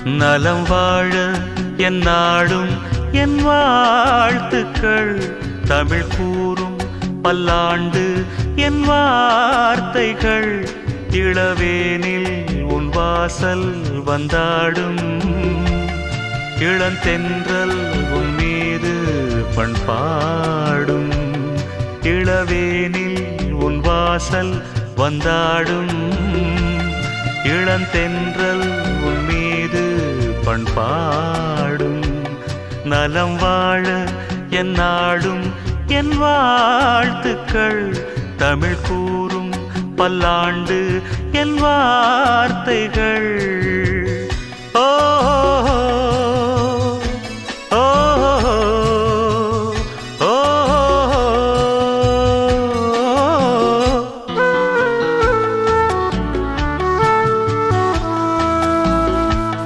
நலம் வாழ என் நாடும் என் வாழ்த்துக்கள். தமிழ் கூறும் பல்லாண்டு என் வார்த்தைகள். இளவேனில் உன் வாசல் வந்தாடும். இளந்தென்றல் உன் மீது பண்பாடும். இளவேனில் உன் வாசல் வந்தாடும். இளந்தென்றல் உன் மீது பண்பாடும். நலம் வாழ என் நாடும் என் வாழ்த்துக்கள். தமிழ் கூறும் பல்லாண்டு என் வார்த்தைகள்.